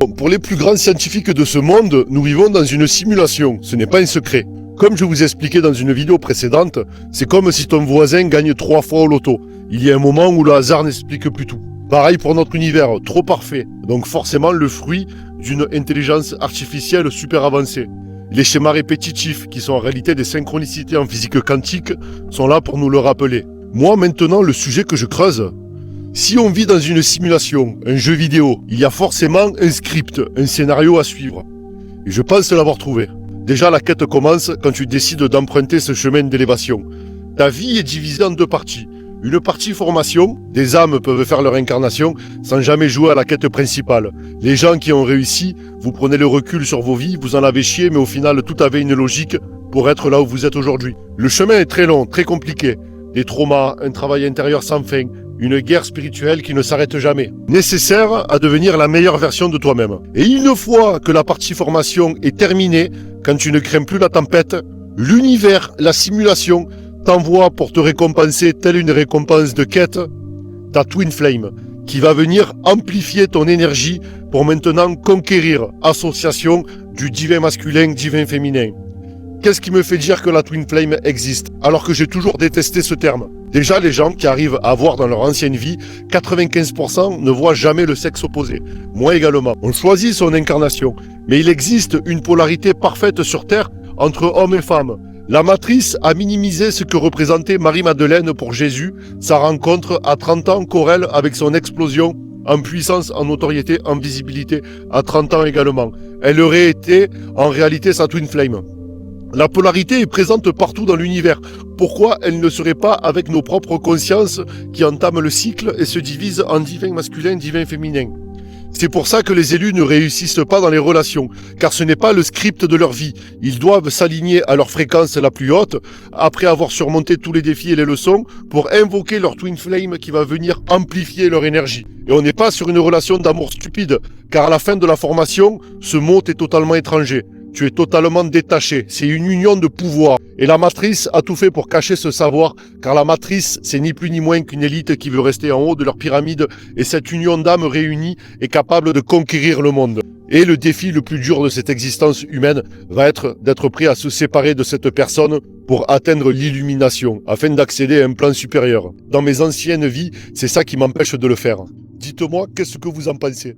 Bon, pour les plus grands scientifiques de ce monde, nous vivons dans une simulation, ce n'est pas un secret. Comme je vous expliquais dans une vidéo précédente, c'est comme si ton voisin gagne 3 fois au loto. Il y a un moment où le hasard n'explique plus tout. Pareil pour notre univers, trop parfait, donc forcément le fruit d'une intelligence artificielle super avancée. Les schémas répétitifs, qui sont en réalité des synchronicités en physique quantique, sont là pour nous le rappeler. Moi maintenant, le sujet que je creuse, si on vit dans une simulation, un jeu vidéo, il y a forcément un script, un scénario à suivre. Et je pense l'avoir trouvé. Déjà, la quête commence quand tu décides d'emprunter ce chemin d'élévation. Ta vie est divisée en 2 parties. Une partie formation, des âmes peuvent faire leur incarnation sans jamais jouer à la quête principale. Les gens qui ont réussi, vous prenez le recul sur vos vies, vous en avez chié, mais au final tout avait une logique pour être là où vous êtes aujourd'hui. Le chemin est très long, très compliqué. Des traumas, un travail intérieur sans fin, une guerre spirituelle qui ne s'arrête jamais. Nécessaire à devenir la meilleure version de toi-même. Et une fois que la partie formation est terminée, quand tu ne crains plus la tempête, l'univers, la simulation, t'envoie pour te récompenser, telle une récompense de quête, ta Twin Flame, qui va venir amplifier ton énergie pour maintenant conquérir association du divin masculin, divin féminin. Qu'est-ce qui me fait dire que la Twin Flame existe, alors que j'ai toujours détesté ce terme? Déjà, les gens qui arrivent à voir dans leur ancienne vie, 95% ne voient jamais le sexe opposé. Moi également. On choisit son incarnation. Mais il existe une polarité parfaite sur Terre entre hommes et femmes. La matrice a minimisé ce que représentait Marie-Madeleine pour Jésus, sa rencontre à 30 ans, Corel, avec son explosion en puissance, en notoriété, en visibilité, à 30 ans également. Elle aurait été en réalité sa Twin Flame. La polarité est présente partout dans l'univers. Pourquoi elle ne serait pas avec nos propres consciences qui entament le cycle et se divisent en divin masculin, divin féminin? C'est pour ça que les élus ne réussissent pas dans les relations, car ce n'est pas le script de leur vie. Ils doivent s'aligner à leur fréquence la plus haute, après avoir surmonté tous les défis et les leçons, pour invoquer leur Twin Flame qui va venir amplifier leur énergie. Et on n'est pas sur une relation d'amour stupide, car à la fin de la formation, ce mot est totalement étranger. Tu es totalement détaché, c'est une union de pouvoir. Et la matrice a tout fait pour cacher ce savoir, car la matrice, c'est ni plus ni moins qu'une élite qui veut rester en haut de leur pyramide, et cette union d'âmes réunies est capable de conquérir le monde. Et le défi le plus dur de cette existence humaine va être d'être prêt à se séparer de cette personne pour atteindre l'illumination, afin d'accéder à un plan supérieur. Dans mes anciennes vies, c'est ça qui m'empêche de le faire. Dites-moi, qu'est-ce que vous en pensez ?